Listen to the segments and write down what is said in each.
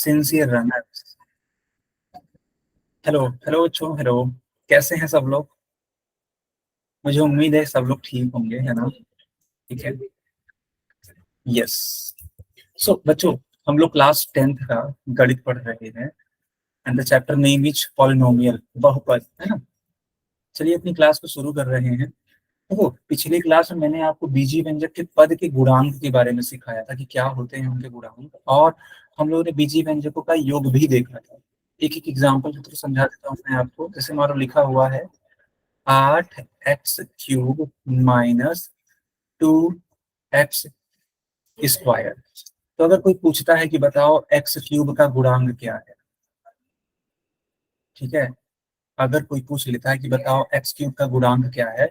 Sincere runners. Hello hello बच्चों, hello. कैसे हैं सब लोग? मुझे उम्मीद है सब लोग ठीक होंगे, है ना? ठीक है। यस। सो बच्चों, हम लोग क्लास 10th का गणित पढ़ रहे हैं and the chapter name is polynomial, बहुपद, है ना? चलिए अपनी क्लास को शुरू कर रहे हैं। देखो, पिछली क्लास में मैंने आपको बीजी व्यंजक के पद के गुणांक के बारे में सिखाया था कि क्या होते हैं उनके गुणांक, और हम लोगों ने बीजी व्यंजकों का योग भी देखा था। एक एक एग्जाम्पल के थ्रू समझा देता हूँ मैं आपको। जैसे हमारा लिखा हुआ है 8x³ माइनस 2x²। तो अगर कोई पूछता है कि बताओ x³ का गुणांक क्या है, ठीक है, अगर कोई पूछ लेता है कि बताओ x³ का गुणांक क्या है,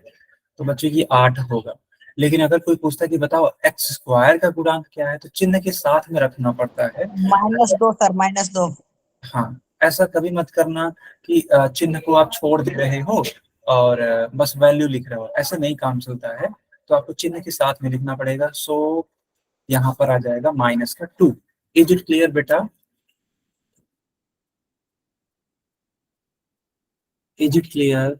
तो बच्चों ये 8 होगा। लेकिन अगर कोई पूछता है कि बताओ x² का गुणांक क्या है, तो चिन्ह के साथ में रखना पड़ता है। -2 सर, -2। हाँ, ऐसा कभी मत करना कि चिन्ह को आप छोड़ दे रहे हो और बस वैल्यू लिख रहे हो, ऐसे नहीं काम चलता है। तो आपको चिन्ह के साथ में लिखना पड़ेगा। सो यहाँ पर आ जाएगा -2। इज इट क्लियर बेटा? Is it clear?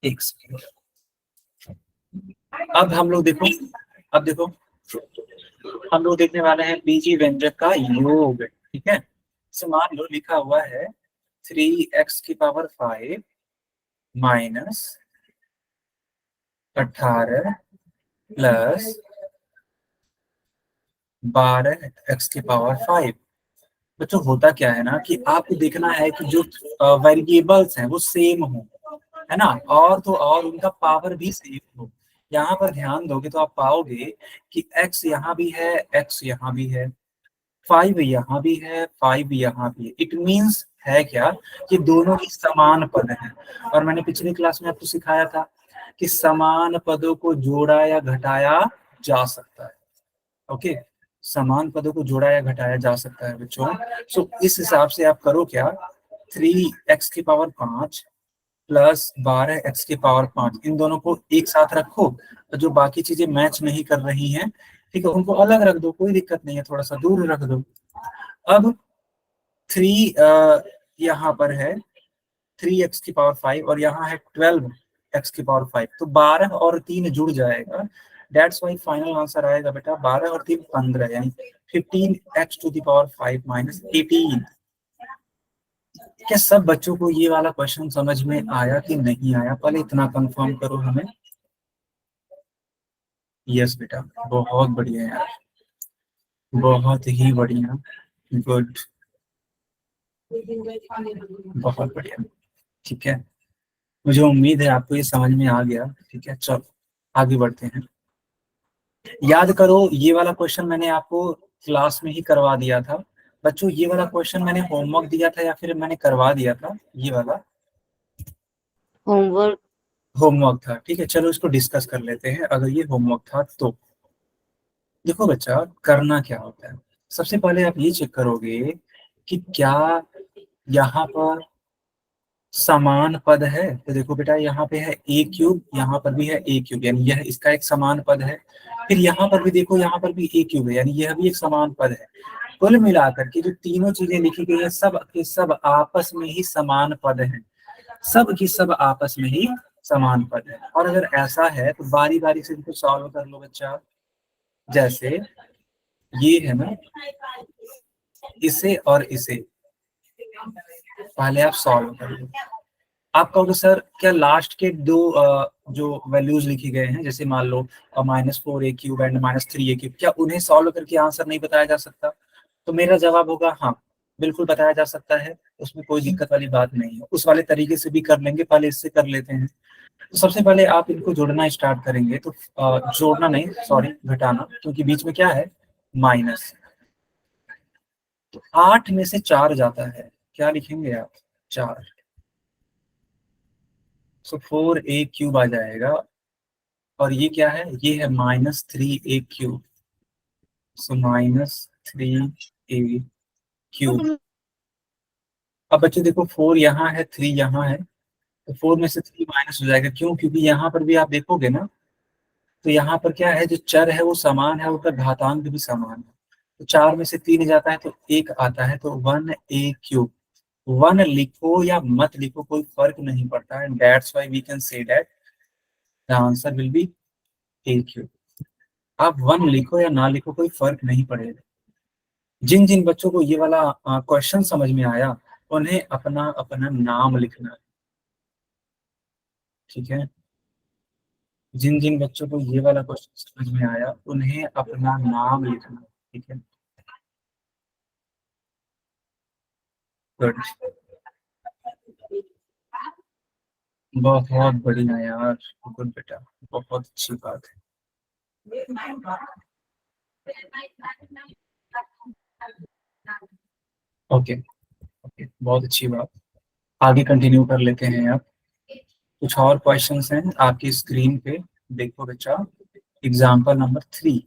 एक सेकेंड। अब हम लोग देखो, अब देखो, हम लोग देखने वाले हैं बीजी व्यंजक का योग। ठीक है। तो मान लो लिखा हुआ है 3x⁵ माइनस 18 प्लस 12x⁵। बच्चों होता क्या है ना कि आपको देखना है कि जो वेरिएबल्स हैं वो सेम हो, है ना, और तो और उनका पावर भी सेम हो। यहाँ पर ध्यान दोगे तो आप पाओगे कि x यहाँ भी है, x यहाँ भी है, 5 यहाँ भी है, 5 यहाँ भी है। इट मीन्स है क्या कि दोनों ही समान पद हैं। और मैंने पिछली क्लास में आपको सिखाया था कि समान पदों को जोड़ा या घटाया जा सकता है। ओके, समान पदों को जोड़ा या घटाया जा सकता है बच्चों। सो इस हिसाब से आप करो क्या, 3x⁵ प्लस 12x⁵, इन दोनों को एक साथ रखो। और जो बाकी चीजें मैच नहीं कर रही हैं, ठीक है, उनको अलग रख दो, कोई दिक्कत नहीं है, थोड़ा सा दूर रख दो। अब 3 यहाँ पर है 3x⁵ और यहाँ है 12x⁵, तो 12 और 3 जुड़ जाएगा। डेट्स वाई फाइनल आंसर आएगा बेटा 12 और 3 15, यानी 15x⁵ माइनस 18। क्या सब बच्चों को ये वाला क्वेश्चन समझ में आया कि नहीं आया? पहले इतना कंफर्म करो हमें। यस बेटा, बहुत बढ़िया यार, बहुत ही बढ़िया, गुड, बहुत बढ़िया। ठीक है, मुझे उम्मीद है आपको ये समझ में आ गया। ठीक है, चलो आगे बढ़ते हैं। याद करो, ये वाला क्वेश्चन मैंने आपको क्लास में ही करवा दिया था बच्चों। ये वाला क्वेश्चन मैंने होमवर्क दिया था या फिर मैंने करवा दिया था? ये वाला होमवर्क। होमवर्क था। ठीक है, चलो इसको डिस्कस कर लेते हैं। अगर ये होमवर्क था तो देखो बच्चा, करना क्या होता है। सबसे पहले आप ये चेक करोगे कि क्या यहाँ पर समान पद है। तो देखो बेटा, यहाँ पे है a³, यहाँ पर भी है a³, यानी यह इसका एक समान पद है। फिर यहाँ पर भी देखो, यहाँ पर भी a³ है, यानी यह भी एक समान पद है। कुल मिलाकर के जो तीनों चीजें लिखी गई है, सब के सब आपस में ही समान पद हैं। सब की सब आपस में ही समान पद है। और अगर ऐसा है तो बारी बारी से इनको सॉल्व कर लो बच्चा। जैसे ये है ना, इसे और इसे पहले आप सॉल्व कर लो। आप कहोगे सर क्या लास्ट के दो जो वैल्यूज लिखी गए हैं, जैसे मान लो -4a³ एंड -3a³, क्या उन्हें सॉल्व करके आंसर नहीं बताया जा सकता? तो मेरा जवाब होगा हाँ, बिल्कुल बताया जा सकता है। उसमें कोई दिक्कत वाली बात नहीं है। उस वाले तरीके से भी कर लेंगे, पहले इससे कर लेते हैं। तो सबसे पहले आप इनको जोड़ना स्टार्ट करेंगे। तो जोड़ना नहीं, सॉरी, घटाना, क्योंकि बीच में क्या है, माइनस। तो 8 में से 4 जाता है, क्या लिखेंगे आप? 4। सो 4a³ आ जाएगा। और ये क्या है? ये है -3a³। सो -3a³। अब बच्चे देखो, 4 यहाँ है, 3 यहाँ है, तो 4 में से 3 माइनस हो जाएगा, क्यों? क्योंकि यहाँ पर भी आप देखोगे ना, तो यहाँ पर क्या है, जो चर है वो समान है, उसका घातांक भी समान है। तो 4 में से 3 जाता है तो 1 आता है, तो 1a³। 1 लिखो या मत लिखो कोई फर्क नहीं पड़ता है, that's why we can say that the answer will be a³। आप 1 लिखो या ना लिखो कोई फर्क नहीं पड़ेगा। जिन जिन बच्चों को ये वाला क्वेश्चन समझ में आया, उन्हें अपना अपना नाम लिखना है, ठीक है? जिन जिन बच्चों को ये वाला क्वेश्चन समझ में आया, उन्हें अपना नाम लिखना है, ठीक है? गुड। बहुत बढ़िया यार, गुड बेटा, बहुत अच्छी बात है। ओके ओके, बहुत अच्छी बात। आगे कंटिन्यू कर लेते हैं आप। कुछ और क्वेश्चंस हैं आपकी स्क्रीन पे, देखो बच्चा। Example number 3।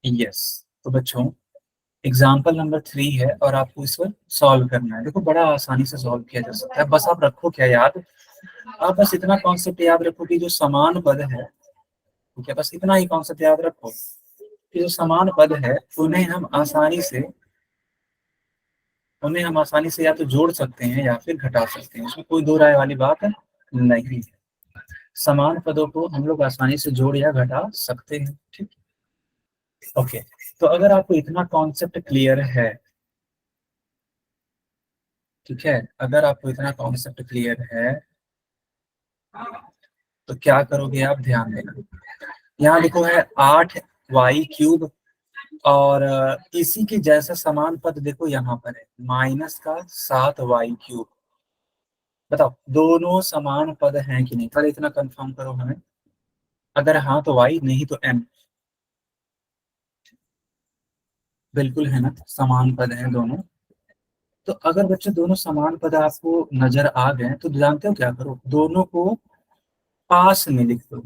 यस, तो बच्चों एग्जाम्पल नंबर 3 है और आपको इस पर सॉल्व करना है। देखो बड़ा आसानी से सॉल्व किया जा सकता है, बस आप रखो क्या याद, आप बस इतना कॉन्सेप्ट याद रखो कि जो समान पद है, ठीक है, बस इतना ही कॉन्सेप्ट याद रखो कि जो समान पद है उन्हें हम आसानी से या तो जोड़ सकते हैं या फिर घटा सकते हैं, इसमें कोई दो राय वाली बात नहीं है। समान पदों को हम लोग आसानी से जोड़ या घटा सकते हैं, ठीक। ओके, तो अगर आपको इतना कॉन्सेप्ट क्लियर है, ठीक है, अगर आपको इतना कॉन्सेप्ट क्लियर है तो क्या करोगे आप, ध्यान देना। यहाँ देखो है 8y³ और इसी के जैसा समान पद देखो यहाँ पर है -7y³। बताओ दोनों समान पद हैं कि नहीं, पहले इतना कंफर्म करो हमें। अगर हाँ तो y, नहीं तो m। बिल्कुल है ना, समान पद हैं दोनों। तो अगर बच्चे दोनों समान पद आपको नजर आ गए तो जानते हो क्या करो, दोनों को पास में लिख दो।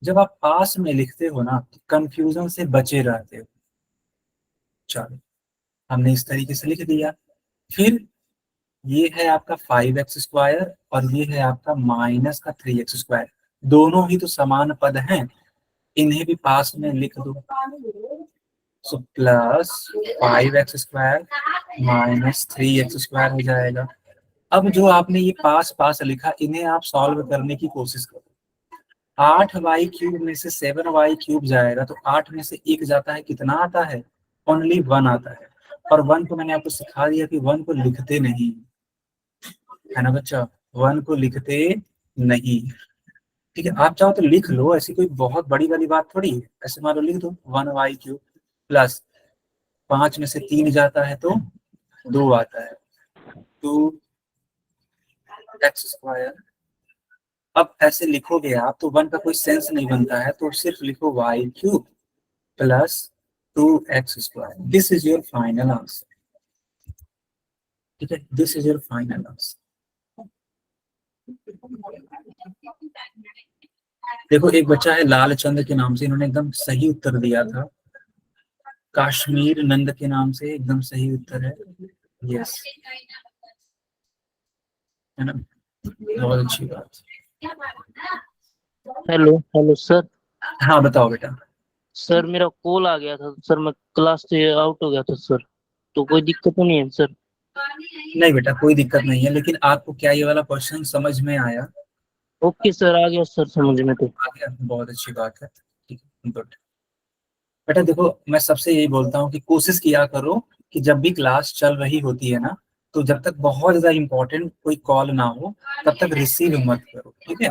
जब आप पास में लिखते हो ना तो कंफ्यूजन से बचे रहते हो। चलो, हमने इस तरीके से लिख दिया। फिर ये है आपका 5x² और ये है आपका -3x²। दोनों ही तो समान पद हैं, इन्हें भी पास में लिख दो। सो +5x² -3x² हो जाएगा। अब जो आपने ये पास पास लिखा, इन्हें आप सॉल्व करने की कोशिश करो। 8y³ में से 7y³ जाएगा तो 8 में से 1 जाता है, कितना आता है, ओनली 1 आता है। और 1 को मैंने आपको सिखा दिया कि 1 को लिखते नहीं, है ना बच्चा, 1 को लिखते नहीं, ठीक है। आप चाहो तो लिख लो, ऐसी कोई बहुत बड़ी वाली बात थोड़ी है, ऐसे मान लो लिख दो 1y³ प्लस 5 में से 3 जाता है तो 2 आता है, 2x²। अब ऐसे लिखोगे आप तो 1 का कोई सेंस नहीं बनता है, तो सिर्फ लिखो y³ plus 2x²। This is your final answer, ठीक है, this is your final answer. देखो एक बच्चा है लालचंद के नाम से, इन्होंने एकदम सही उत्तर दिया था। काश्मीर नंद के नाम से एकदम सही उत्तर है, यस, है ना, बहुत अच्छी बात। Hello hello sir. हाँ बताओ बेटा। सर मेरा कॉल आ गया था सर, मैं क्लास से आउट हो गया था सर, तो कोई दिक्कत तो नहीं है सर? नहीं बेटा कोई दिक्कत नहीं है, लेकिन आपको क्या ये वाला क्वेश्चन समझ में आया? ओके सर, आ गया सर समझ में तो। आ गया, बहुत अच्छी बात है, ठीक है, गुड। बेटा देखो मैं सबसे यही बोलता हूँ कि कोशिश किया करो कि जब भी क्लास चल रही होती है ना, तो जब तक बहुत ज्यादा इंपॉर्टेंट कोई कॉल ना हो तब तक रिसीव मत करो, ठीक है।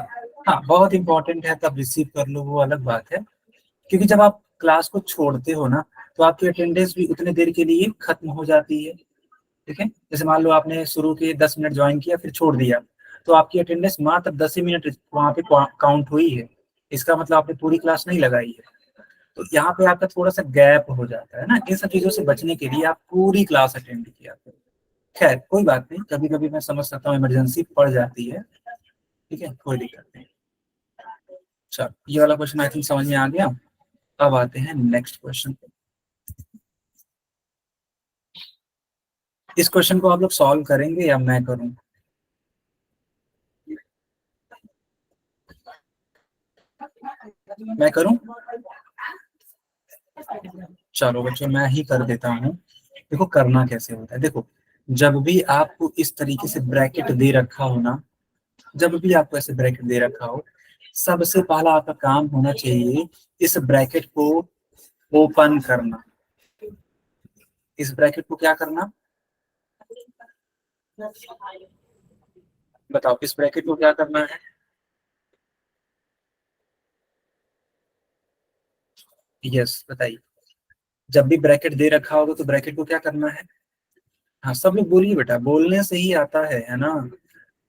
हाँ बहुत इंपॉर्टेंट है तब रिसीव कर लो, वो अलग बात है। क्योंकि जब आप क्लास को छोड़ते हो ना तो आपकी अटेंडेंस भी उतने देर के लिए खत्म हो जाती है, ठीक है। जैसे मान लो आपने शुरू के 10 मिनट ज्वाइन किया फिर छोड़ दिया, तो आपकी अटेंडेंस मात्र 10 ही मिनट वहां पे काउंट हुई है, इसका मतलब आपने पूरी क्लास नहीं लगाई है। तो यहाँ पे आपका थोड़ा सा गैप हो जाता है ना, इन सब चीजों से बचने के लिए आप पूरी क्लास अटेंड किया करो। खैर कोई बात नहीं, कभी कभी मैं समझ सकता हूँ इमरजेंसी पड़ जाती है, ठीक है, कोई दिक्कत नहीं। चलो ये वाला क्वेश्चन आई थिंक समझ में आ गया। अब आते हैं नेक्स्ट क्वेश्चन पे। इस क्वेश्चन को आप लोग सॉल्व करेंगे या मैं करूं? मैं करूं? चलो बच्चों मैं ही कर देता हूँ। देखो करना कैसे होता है, देखो जब भी आपको इस तरीके से ब्रैकेट दे रखा हो ना, जब भी आपको ऐसे ब्रैकेट दे रखा हो, सबसे पहला आपका काम होना चाहिए इस ब्रैकेट को ओपन करना। इस ब्रैकेट को क्या करना, बताओ इस ब्रैकेट को क्या करना है? यस बताइए। जब भी ब्रैकेट दे रखा होगा तो ब्रैकेट को क्या करना है? हाँ सब लोग बोलिए बेटा, बोलने से ही आता है ना।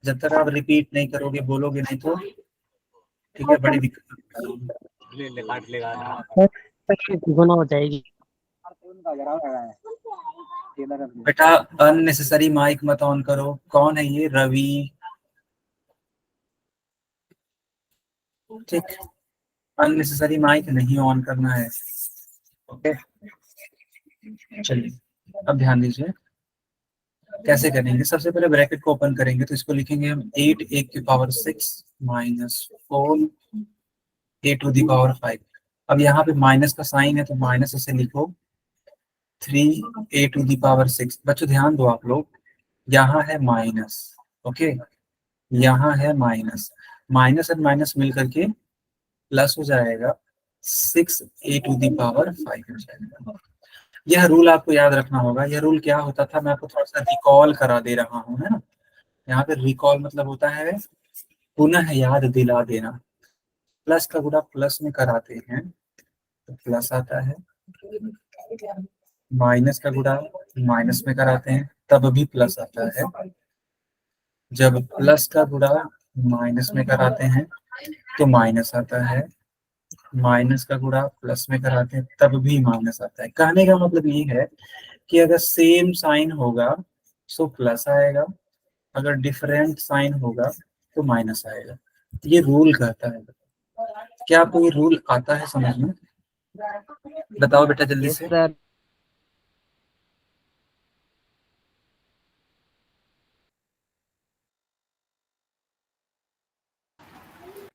जब तक आप रिपीट नहीं करोगे, बोलोगे नहीं तो ठीक है बड़ी दिक्कत। गुना हो जाएगी। बेटा अननेसेसरी माइक मत ऑन करो। कौन है ये? रवि। ठीक, अननेसेसरी माइक नहीं ऑन करना है। ओके चलिए अब ध्यान दीजिए कैसे करेंगे। सबसे पहले ब्रैकेट को ओपन करेंगे तो इसको लिखेंगे हम 8 a की power 6 minus 4 a to the power 5। अब यहाँ पे माइनस का साइन है तो माइनस इसे लिखो 3 a टू दी पावर 6। बच्चों ध्यान दो आप लोग, यहाँ है माइनस, ओके यहाँ है माइनस, माइनस और माइनस मिल करके प्लस हो जाएगा, 6 a टू दी पावर 5 हो जाएगा। यह रूल आपको याद रखना होगा। यह रूल क्या होता था, मैं आपको थोड़ा सा रिकॉल करा दे रहा हूँ, है ना। यहाँ पे रिकॉल मतलब होता है पुनः याद दिला देना। प्लस का गुणा प्लस में कराते हैं तो प्लस आता है, माइनस का गुणा माइनस में कराते हैं तब भी प्लस आता है, जब प्लस का गुणा माइनस में कराते हैं तो माइनस आता है, माइनस का गुणा प्लस में कराते हैं तब भी माइनस आता है। कहने का मतलब ये है कि अगर सेम साइन होगा तो प्लस आएगा, अगर डिफरेंट साइन होगा तो माइनस आएगा। ये रूल कहता है। क्या आपको ये रूल आता है समझ में? बताओ बेटा जल्दी यस से। सर।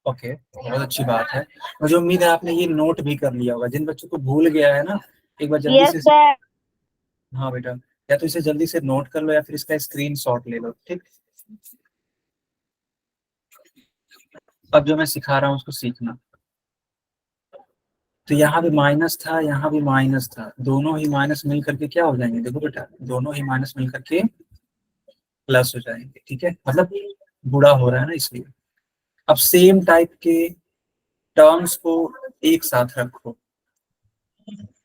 ओके बहुत अच्छी बात है। मुझे उम्मीद है आपने ये नोट भी कर लिया होगा। जिन बच्चों को भूल गया है ना, एक बार जल्दी Yes, से। sir. हाँ बेटा, या तो इसे जल्दी से नोट कर लो या फिर इसका स्क्रीन शॉट ले लो। ठीक, अब जो मैं सिखा रहा हूँ उसको सीखना। तो यहाँ भी माइनस था, यहाँ भी माइनस था, दोनों ही माइनस मिल करके क्या हो जाएंगे? देखो बेटा दोनों ही माइनस मिल करके प्लस हो जाएंगे। ठीक है, मतलब बुरा हो रहा है ना इसलिए। अब सेम टाइप के टर्म्स को एक साथ रखो।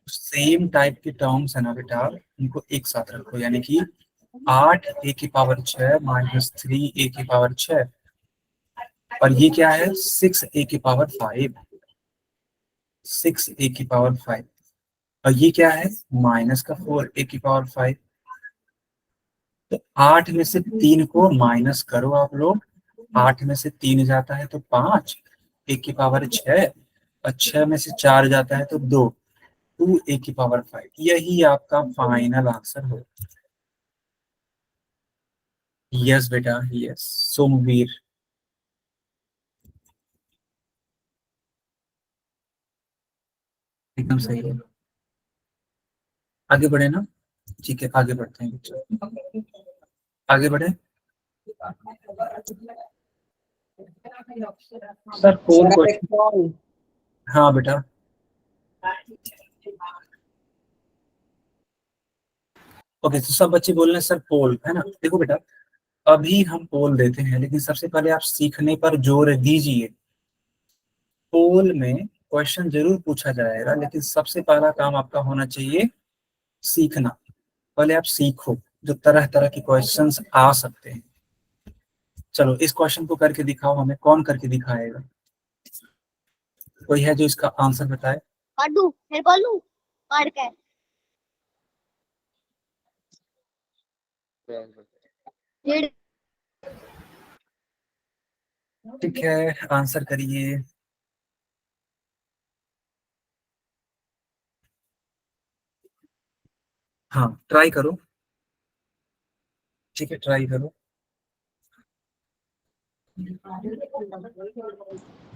सेम टाइप के टर्म्स है ना बेटा, उनको एक साथ रखो। यानी कि 8 a की पावर 6 माइनस 3 a की पावर 6, और ये क्या है? 6 a की पावर 5, 6 a की पावर 5, और ये क्या है? माइनस का 4 a की पावर 5। तो 8 में से 3 को माइनस करो आप लोग, 8 में से 3 जाता है तो 5, a की पावर 6, और 6 में से 4 जाता है तो 2, 2 a की पावर 5। यही आपका फाइनल आंसर हो। यस बेटा यस, सोमवीर एकदम सही है। आगे बढ़े ना, ठीक है आगे बढ़ते हैं बच्चों, आगे बढ़े। Sir Sir, four I question. call. हाँ बेटा, ओके तो सब बच्चे बोल रहे हैं सर पोल, है ना। देखो बेटा अभी हम पोल देते हैं, लेकिन सबसे पहले आप सीखने पर जोर दीजिए। पोल में क्वेश्चन जरूर पूछा जाएगा, लेकिन सबसे पहला काम आपका होना चाहिए सीखना। पहले आप सीखो जो तरह तरह के क्वेश्चंस आ सकते हैं। चलो इस क्वेश्चन को करके दिखाओ हमें, कौन करके दिखाएगा? कोई है जो इसका आंसर बताए? काटू फिर बोलू काट के फिर ठीक है आंसर करिए। हाँ ट्राई करो। ठीक है, ट्राई करो।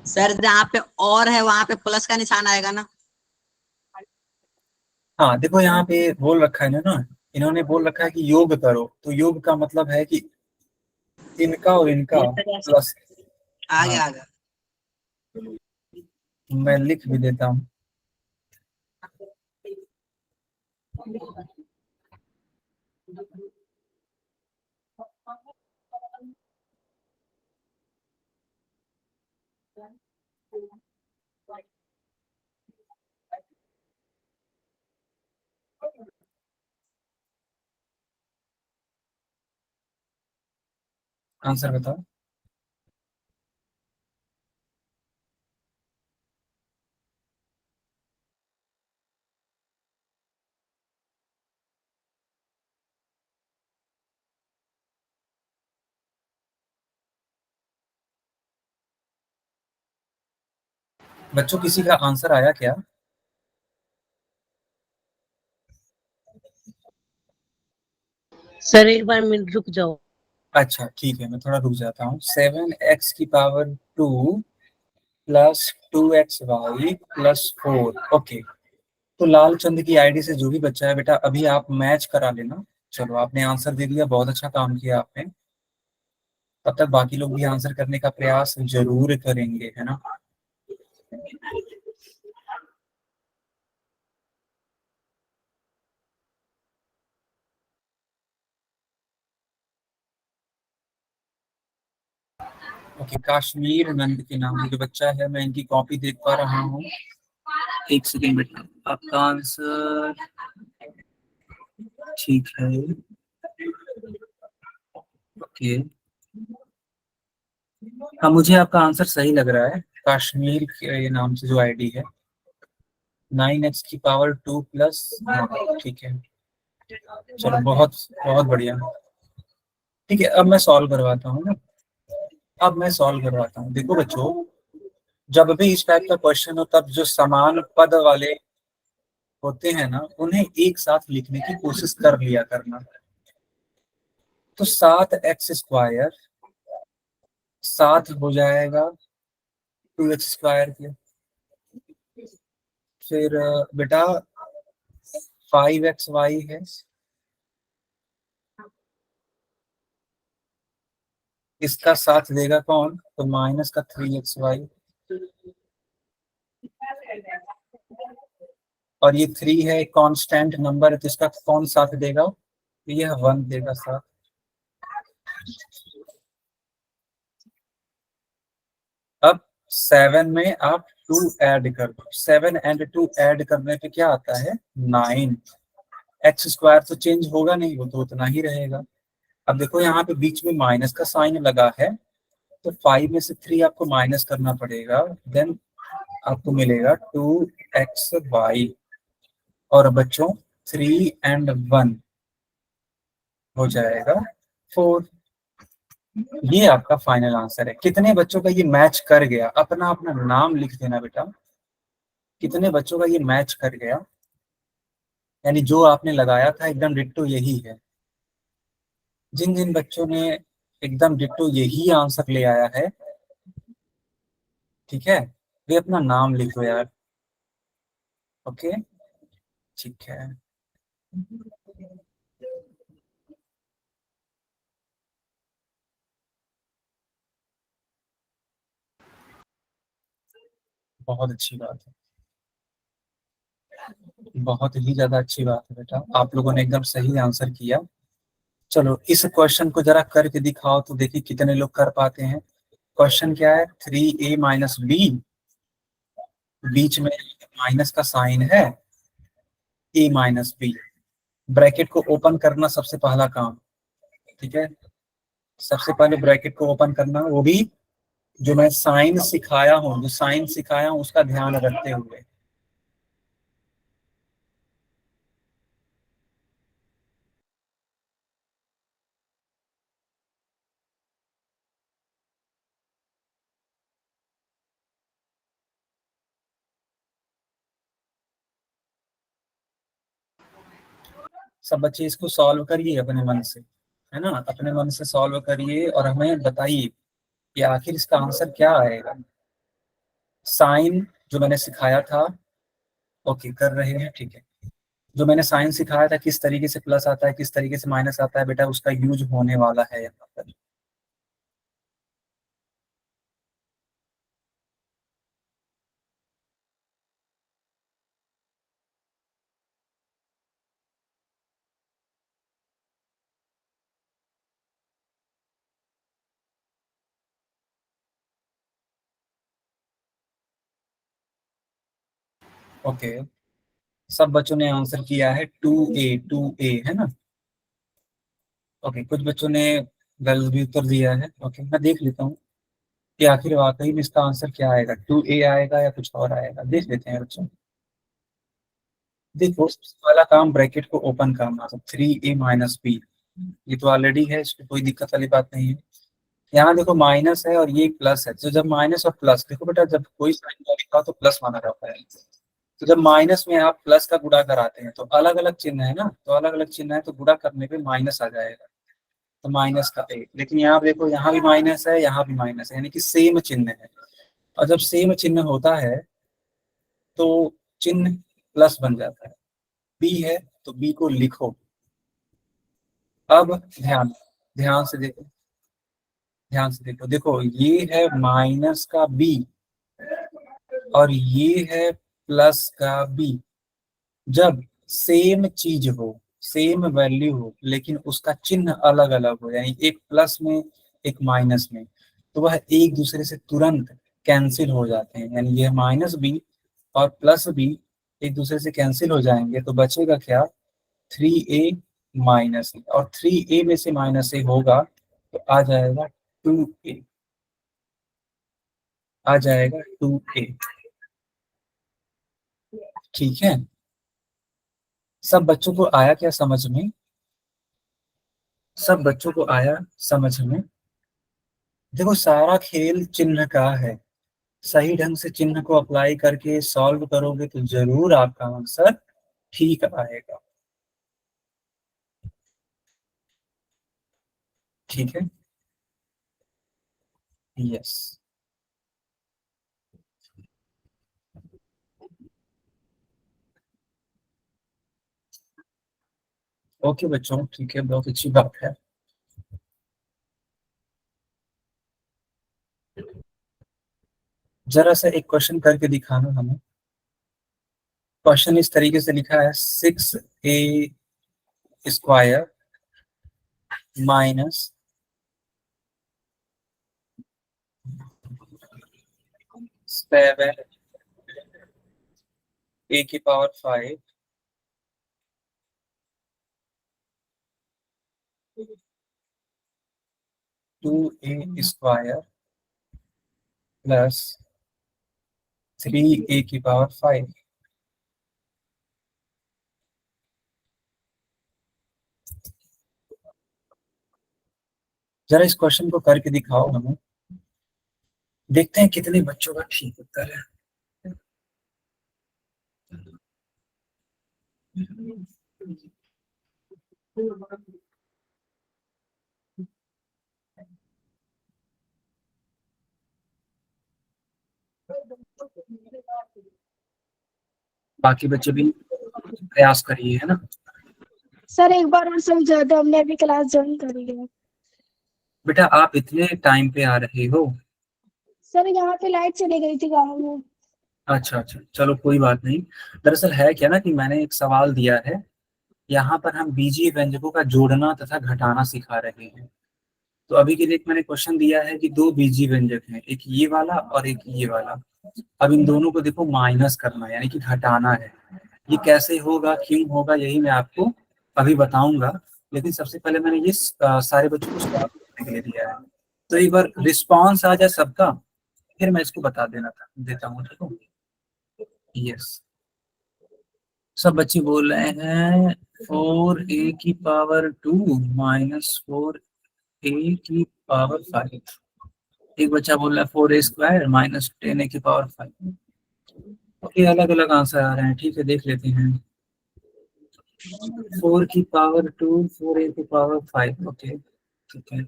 सर जहाँ पे और है वहां पे प्लस का निशान आएगा ना। हाँ देखो, यहाँ पे बोल रखा है ना, इन्होंने बोल रखा है कि योग करो, तो योग का मतलब है कि इनका और इनका प्लस। आ हाँ, गया आ गया। मैं लिख भी देता हूँ। आंसर बताओ। बच्चों, किसी का आंसर आया क्या? सर एक बार मिनट रुक जाओ। अच्छा ठीक है, मैं थोड़ा रुक जाता हूँ। 7x⁻² plus 2xy+4। ओके, तो लालचंद की आईडी से जो भी बच्चा है बेटा, अभी आप मैच करा लेना। चलो, आपने आंसर दे दिया, बहुत अच्छा काम किया आपने। तब तक बाकी लोग भी आंसर करने का प्रयास जरूर करेंगे, है ना। ओके, काश्मीर नंद के नाम से जो बच्चा है, मैं इनकी कॉपी देख पा रहा हूँ। एक सेकेंड बेटा, आपका आंसर ठीक है। ओके, हाँ मुझे आपका आंसर सही लग रहा है। काश्मीर के ये नाम से जो आईडी है, 9x⁻² प्लस, ठीक है। चलो, बहुत बहुत बढ़िया। ठीक है, अब मैं सॉल्व करवाता हूँ ना। अब मैं सॉल्व करवाता हूँ। देखो बच्चों, जब भी इस टाइप का क्वेश्चन हो, तब जो समान पद वाले होते हैं ना, उन्हें एक साथ लिखने की कोशिश कर लिया करना। तो 7x² साथ हो जाएगा 2x² के। फिर बेटा 5xy है, इसका साथ देगा कौन? तो माइनस का 3xy। और ये 3 है, कांस्टेंट नंबर है, तो इसका कौन साथ देगा? तो यह 1 देगा साथ। अब 7 में आप 2 ऐड कर दो। 7 एंड 2 ऐड करने पे क्या आता है? 9। x² तो चेंज होगा नहीं, वो तो उतना ही रहेगा। अब देखो, यहाँ पे बीच में माइनस का साइन लगा है, तो 5 में से 3 आपको माइनस करना पड़ेगा। देन आपको मिलेगा 2xy। और बच्चों 3 एंड 1 हो जाएगा 4। ये आपका फाइनल आंसर है। कितने बच्चों का ये मैच कर गया? अपना अपना नाम लिख देना बेटा। कितने बच्चों का ये मैच कर गया? यानी जो आपने लगाया था एकदम डिट्टो यही है। जिन जिन बच्चों ने एकदम डिट्टो यही आंसर ले आया है, ठीक है, वे अपना नाम लिखो यार। ओके, ठीक है। बहुत अच्छी बात है, बहुत ही ज्यादा अच्छी बात है बेटा, आप लोगों ने एकदम सही आंसर किया। चलो, इस क्वेश्चन को जरा करके दिखाओ तो देखिए कितने लोग कर पाते हैं। क्वेश्चन क्या है? 3a-b, बीच में माइनस का साइन है, a-b। ब्रैकेट को ओपन करना सबसे पहला काम, ठीक है। सबसे पहले ब्रैकेट को ओपन करना, वो भी जो मैं साइन सिखाया हूँ, जो साइन सिखाया हूँ उसका ध्यान रखते हुए। सब बच्चे इसको सॉल्व करिए अपने मन से। है ना, अपने मन से सॉल्व करिए और हमें बताइए कि आखिर इसका आंसर क्या आएगा। साइन जो मैंने सिखाया था, ओके कर रहे हैं, ठीक है। जो मैंने साइन सिखाया था किस तरीके से प्लस आता है, किस तरीके से माइनस आता है, बेटा उसका यूज होने वाला है यहाँ पर। ओके, सब बच्चों ने आंसर किया है 2A है ना। ओके, कुछ बच्चों ने गलत भी उत्तर दिया है। ओके, मैं देख लेता हूँ कि आखिर वाकई में इसका आंसर क्या आएगा, 2A आएगा या कुछ और आएगा, देख लेते हैं बच्चों। देखो सबसे पहला काम, ब्रैकेट को ओपन करना, तो 3A-B, ये तो ऑलरेडी है, इसमें कोई दिक्कत वाली बात नहीं है। यहाँ देखो माइनस है और ये प्लस है, तो जब माइनस और प्लस, देखो बेटा जब कोई साइन का लिखा तो प्लस माना जाता है, तो जब माइनस में आप प्लस का गुणा कराते हैं तो अलग अलग चिन्ह है ना, तो अलग अलग चिन्ह है तो गुणा करने पे माइनस आ जाएगा, तो माइनस का एक। लेकिन यहाँ देखो यहाँ भी माइनस है, यहाँ भी माइनस है, यानी कि सेम चिन्ह है, और जब सेम चिन्ह होता है तो चिन्ह प्लस बन जाता है। बी है तो बी को लिखो। अब ध्यान से देखो, ध्यान से देखो, देखो ये है माइनस का बी और ये है प्लस का बी। जब सेम चीज हो, सेम वैल्यू हो, लेकिन उसका चिन्ह अलग अलग हो, यानी एक प्लस में एक माइनस में, तो वह एक दूसरे से तुरंत कैंसिल हो जाते हैं, यानी यह माइनस बी और प्लस बी एक दूसरे से कैंसिल हो जाएंगे, तो बचेगा क्या, 3A-A, और 3A में से -A होगा तो आ जाएगा 2A, आ जाएगा 2A। ठीक है, सब बच्चों को आया क्या समझ में, सब बच्चों को आया समझ में। देखो सारा खेल चिन्ह का है, सही ढंग से चिन्ह को अप्लाई करके सॉल्व करोगे तो जरूर आपका आंसर ठीक आएगा। ठीक है, यस। ओके बच्चों, ठीक है, बहुत अच्छी बात है। जरा सा एक क्वेश्चन करके दिखाना हमें। क्वेश्चन इस तरीके से लिखा है, 6A² minus 7A⁵ 2A² plus 3A⁵। जरा इस क्वेश्चन को करके दिखाओ हमें, देखते हैं कितने बच्चों का ठीक उत्तर है। बाकी बच्चे भी प्रयास करिए, है ना। सर एक बार और समझा दो, हमने अभी क्लास ज्वाइन करी है। बेटा आप इतने टाइम पे आ रहे हो। सर यहाँ पे लाइट चली गई थी गाँव में। अच्छा अच्छा, चलो कोई बात नहीं। दरअसल है क्या ना कि मैंने एक सवाल दिया है, यहाँ पर हम बीजीय व्यंजकों का जोड़ना तथा घटाना सिखा रहे हैं। तो अभी के लिए एक मैंने क्वेश्चन दिया है कि दो बीजीय व्यंजक हैं, एक ये वाला और एक ये वाला। अब इन दोनों को देखो माइनस करना है, यानी कि घटाना है। ये कैसे होगा, क्यों होगा, यही मैं आपको अभी बताऊंगा। लेकिन सबसे पहले मैंने ये सारे बच्चों को सॉल्व करने के लिए दिया है, तो एक बार रिस्पॉन्स आ जाए सबका, फिर मैं इसको बता देता हूँ, ठीक है। यस, सब बच्चे बोल रहे हैं 4A⁵ माइनस 4A⁵। एक बच्चा बोल रहा है 4A² माइनस 10A⁵। ओके, अलग अलग आंसर आ रहे हैं, ठीक है, देख लेते हैं। 4 की पावर 2, 4a की पावर 5। ओके ठीक है।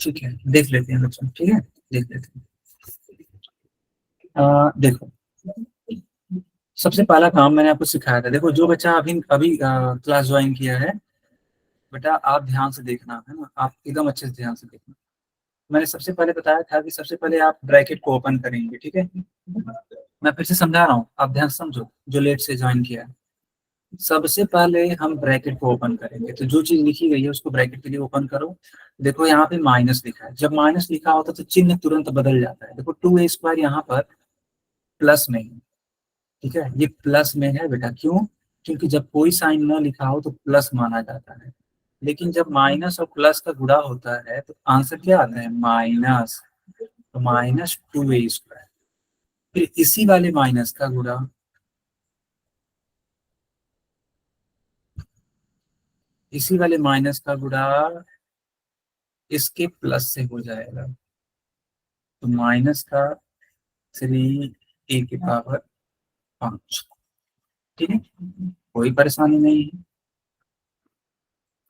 ठीक है, देख लेते हैं बच्चों, ठीक है, देख लेते हैं। देखो, सबसे पहला काम मैंने आपको सिखाया था। देखो, जो बच्चा अभी अभी क्लास ज्वाइन किया है, बेटा आप ध्यान से देखना, है ना, आप एकदम अच्छे से ध्यान से देखना। मैंने सबसे पहले बताया था कि सबसे पहले आप ब्रैकेट को ओपन करेंगे, ठीक है। मैं फिर से समझा रहा हूँ, आप ध्यान से समझो, जो लेट से ज्वाइन किया है। सबसे पहले हम ब्रैकेट को ओपन करेंगे, तो जो चीज लिखी गई है उसको ब्रैकेट के लिए ओपन करो। देखो यहाँ पे माइनस लिखा है, जब माइनस लिखा होता है तो चिन्ह तुरंत बदल जाता है। देखो 2a² यहाँ पर प्लस में है, ठीक है, ये प्लस में है बेटा, क्यों? क्योंकि जब कोई साइन न लिखा हो तो प्लस माना जाता है, लेकिन जब माइनस और प्लस का गुणा होता है तो आंसर क्या आता है? माइनस। तो -2a²। फिर इसी वाले माइनस का गुणा इसी वाले माइनस का गुणा इसके प्लस से हो जाएगा, तो माइनस का 3a की पावर 5। ठीक है, कोई परेशानी नहीं है,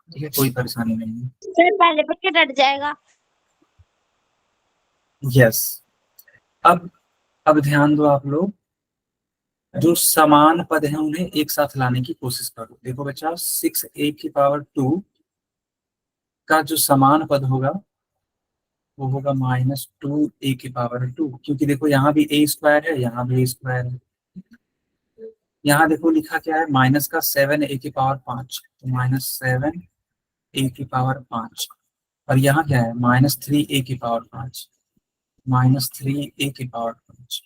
ठीक है, कोई परेशानी नहीं है। सर पहले पक्के डट जाएगा। यस। अब ध्यान दो आप लोग, जो समान पद हैं उन्हें एक साथ लाने की कोशिश करो। देखो बच्चा, 6a की पावर 2 का जो समान पद होगा वो होगा -2a की पावर 2, क्योंकि देखो यहाँ भी a² है, यहाँ भी a² है। यहाँ देखो लिखा क्या है, माइनस का 7a की पावर 5, तो -7a की पावर 5। और यहाँ क्या है, -3a की पावर 5, -3a की पावर 5।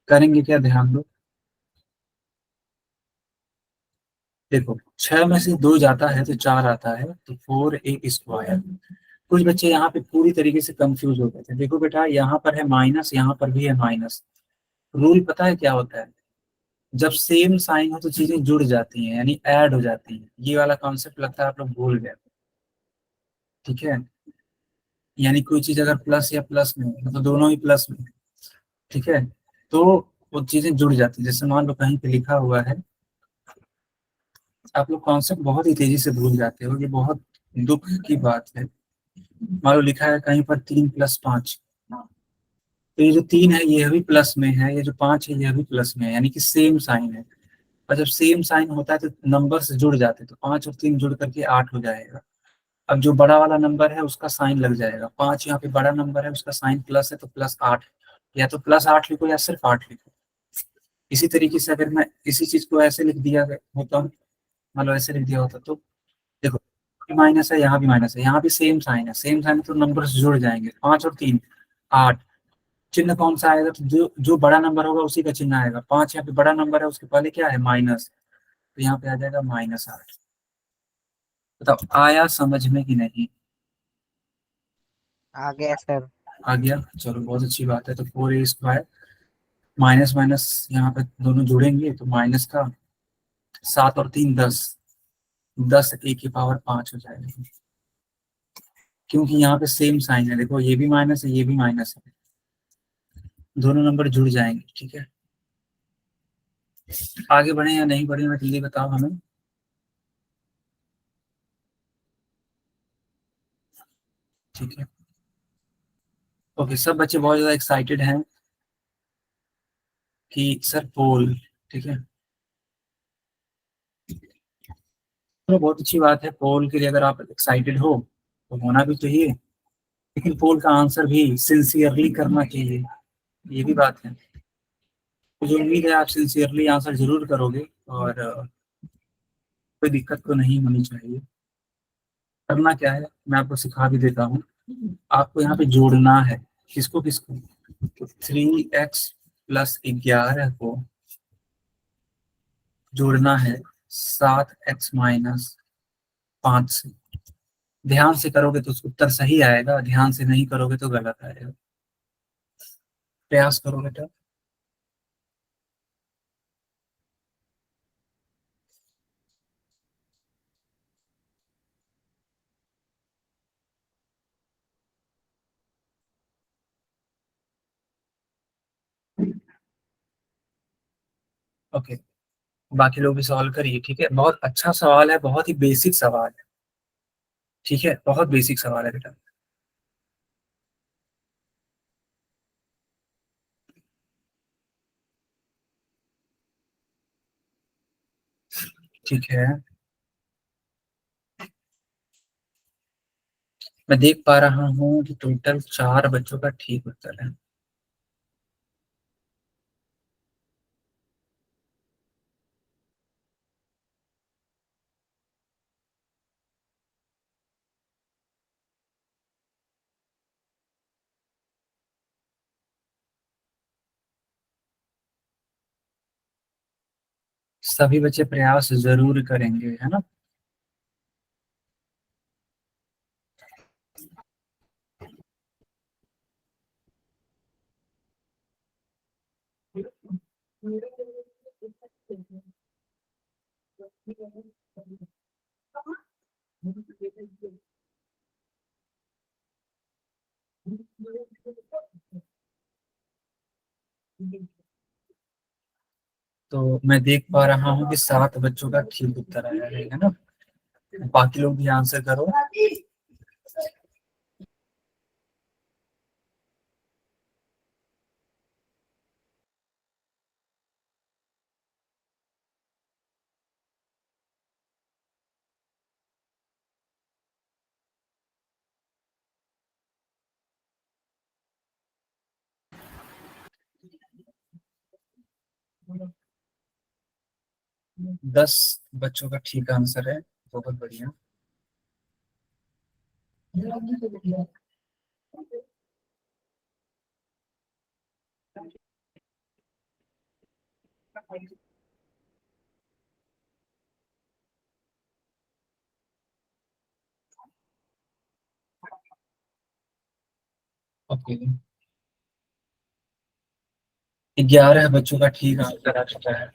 करेंगे क्या, ध्यान दो। देखो 6 में से 2 जाता है तो 4 आता है, तो 4a²। कुछ बच्चे यहाँ पे पूरी तरीके से कंफ्यूज हो गए थे। देखो बेटा, यहाँ पर है माइनस, यहाँ पर भी है माइनस। रूल पता है क्या होता है? जब सेम साइन हो तो चीजें जुड़ जाती हैं, यानी ऐड हो जाती हैं। ये वाला कॉन्सेप्ट लगता है आप लोग भूल गए, ठीक है। यानी कोई चीज अगर प्लस या प्लस में है तो दोनों ही प्लस में है, ठीक है, तो वो चीजें जुड़ जाती है। जैसे मान लो कहीं पे लिखा हुआ है, आप लोग कॉन्सेप्ट बहुत ही तेजी से भूल जाते हो, ये बहुत दुख की बात है। मान लो लिखा है कहीं पर 3+5, तो ये जो 3 है ये भी प्लस में है, ये जो 5 है ये भी प्लस में है, यानी कि सेम साइन है। और जब सेम साइन होता है तो नंबर से जुड़ जाते हैं, तो 5 और 3 जुड़ करके 8 हो जाएगा। अब जो बड़ा वाला नंबर है उसका साइन लग जाएगा, 5 यहाँ पे बड़ा नंबर है, उसका साइन प्लस है तो +8, या तो +8 लिखो या सिर्फ 8 लिखो। इसी तरीके से अगर मैं इसी चीज को ऐसे लिख दिया होता, मान लो ऐसे लिख दिया होता, तो देखो माइनस है, यहाँ भी माइनस है, यहाँ भी सेम साइन है, सेम साइन तो नंबर जुड़ जाएंगे, 5 और 3 8। चिन्ह कौन सा आएगा? तो जो जो बड़ा नंबर होगा उसी का चिन्ह आएगा। 5 यहाँ पे बड़ा नंबर है, उसके पहले क्या है? माइनस, तो यहाँ पे आ जाएगा -8। बताओ आया समझ में कि नहीं? आ गया सर। आ गया, चलो बहुत अच्छी बात है। तो 4a², माइनस माइनस यहाँ पे दोनों जुड़ेंगे तो माइनस का 7 और 3 10, 10a की पावर 5 हो जाएगा, क्योंकि यहाँ पे सेम साइन है। देखो ये भी माइनस है, ये भी माइनस है, दोनों नंबर जुड़ जाएंगे, ठीक है। आगे बढ़े या नहीं बढ़े, मैं जल्दी बताओ हमें। ठीक है, ओके, सब बच्चे बहुत ज्यादा एक्साइटेड हैं कि सर पोल, ठीक है, तो बहुत अच्छी बात है। पोल के लिए अगर आप एक्साइटेड हो तो होना भी चाहिए, लेकिन पोल का आंसर भी सिंसियरली करना चाहिए, ये भी बात है। मुझे उम्मीद है आप सिंसियरली आंसर जरूर करोगे, और कोई दिक्कत तो नहीं होनी चाहिए। करना क्या है मैं आपको सिखा भी देता हूँ। आपको यहाँ पे जोड़ना है, किसको किसको? तो 3x+11 को जोड़ना है 7x-5 से। ध्यान से करोगे तो उत्तर सही आएगा, ध्यान से नहीं करोगे तो गलत आएगा। प्रयास करो बेटा। ओके, बाकी लोग भी सवाल करिए, ठीक है। बहुत अच्छा सवाल है, बहुत ही बेसिक सवाल है, ठीक है, बहुत बेसिक सवाल है बेटा। ठीक है, मैं देख पा रहा हूँ कि टोटल 4 बच्चों का ठीक उत्तर है। सभी बच्चे प्रयास जरूर करेंगे, है ना। तो मैं देख पा रहा हूँ कि 7 बच्चों का ठीक उत्तर आया है ना। बाकी लोग भी आंसर करो। दस बच्चों का ठीक आंसर है, बहुत बढ़िया। ओके, 11 बच्चों का ठीक आंसर आ चुका है।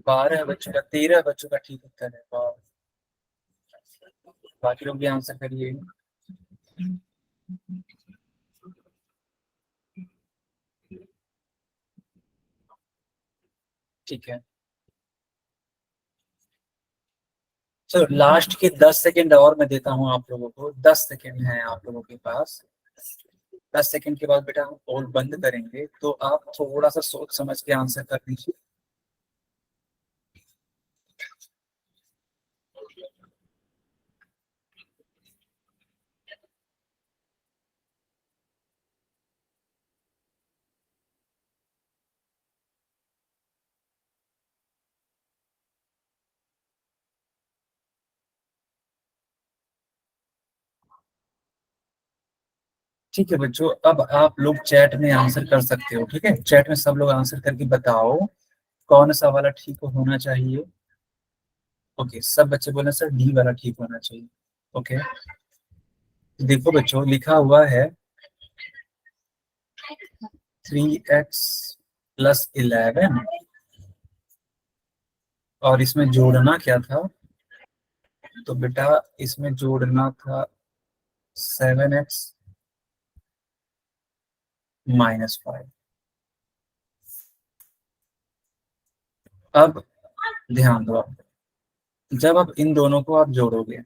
बारह बच्चों का 13 बच्चों का ठीक उत्तर है। वाह, बाकी लोग भी आंसर करिए। ठीक है, चलो लास्ट के 10 सेकंड और मैं देता हूँ आप लोगों को। 10 सेकंड है आप लोगों के पास। 10 सेकंड के बाद बेटा हम पोल बंद करेंगे, तो आप थोड़ा सा सोच समझ के आंसर कर दीजिए। ठीक है बच्चों, अब आप लोग चैट में आंसर कर सकते हो, ठीक है। चैट में सब लोग आंसर करके बताओ कौन सा वाला ठीक होना चाहिए। ओके, सब बच्चे बोले सर डी वाला ठीक होना चाहिए। ओके, देखो बच्चों लिखा हुआ है 3x प्लस 11, और इसमें जोड़ना क्या था, तो बेटा इसमें जोड़ना था 7x माइनस 5। अब ध्यान दो आप, जब आप इन दोनों को आप जोड़ोगे,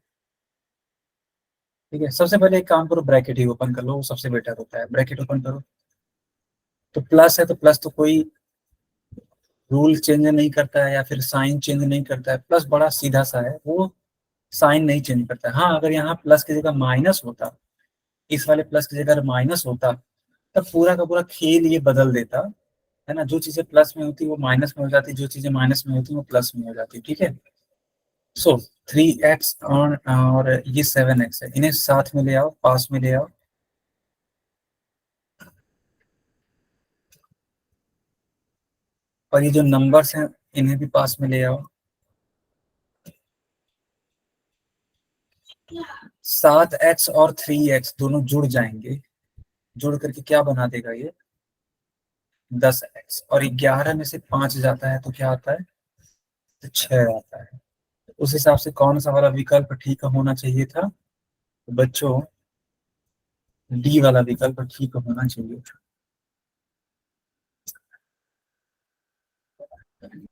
ठीक है, सबसे पहले एक काम करो, ब्रैकेट ही ओपन कर लो, वो सबसे बेटर होता है। ब्रैकेट ओपन करो, तो प्लस है तो प्लस तो कोई रूल चेंज नहीं करता है या फिर साइन चेंज नहीं करता है। प्लस बड़ा सीधा सा है, वो साइन नहीं चेंज करता है। हाँ, अगर यहाँ प्लस की जगह माइनस होता, इस वाले प्लस की जगह माइनस होता, तब पूरा का पूरा खेल ये बदल देता, है ना। जो चीजें प्लस में होती वो माइनस में हो जाती, जो चीजें माइनस में होती वो प्लस में हो जाती, ठीक है। सो 3x और ये 7x है, इन्हें साथ में ले आओ, पास में ले आओ। और ये जो नंबर्स हैं इन्हें भी पास में ले आओ। 7x और 3x दोनों जुड़ जाएंगे, जुड़ करके क्या बना देगा ये 10x, और 11 में से 5 जाता है तो क्या आता है, तो 6 आता है। उस हिसाब से कौन सा वाला विकल्प ठीक होना चाहिए था, तो बच्चों डी वाला विकल्प ठीक होना चाहिए था।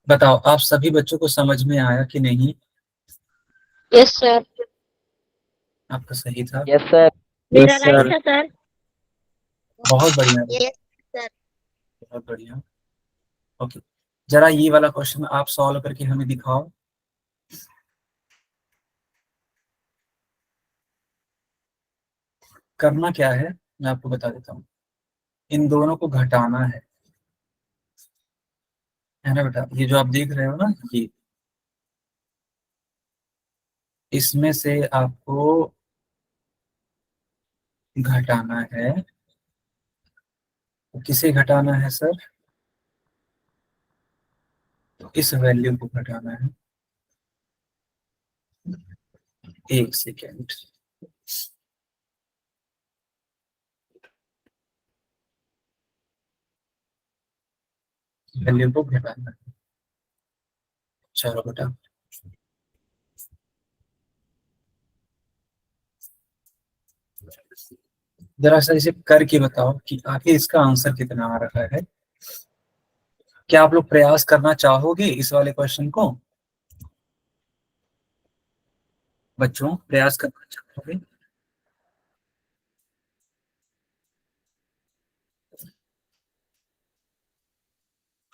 बताओ आप सभी बच्चों को समझ में आया कि नहीं? Yes sir. आपका सही था। Yes sir. मेरा Yes, राइट sir. था सर। बहुत बढ़िया, यस सर। बहुत बढ़िया। ओके, जरा ये वाला क्वेश्चन आप सॉल्व करके हमें दिखाओ। करना क्या है मैं आपको बता देता हूँ, इन दोनों को घटाना है ना बेटा। ये जो आप देख रहे हो ना, ये इसमें से आपको घटाना है। तो किसे घटाना है सर, तो इस वैल्यू को घटाना है। एक सेकेंड, वैल्यू को घटाना है। चलो बेटा, जरा सा इसे करके बताओ कि आखिर इसका आंसर कितना आ रहा है। क्या आप लोग प्रयास करना चाहोगे इस वाले क्वेश्चन को? बच्चों प्रयास करना चाहोगे?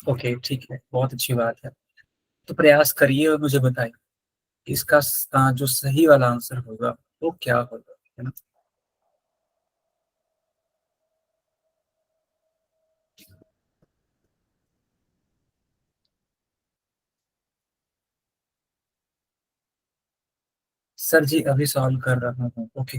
ओके ठीक है, बहुत अच्छी बात है। तो प्रयास करिए और मुझे बताइए इसका जो सही वाला आंसर होगा वो क्या होगा, है ना। सर जी अभी सॉल्व कर रहा हूँ। ओके,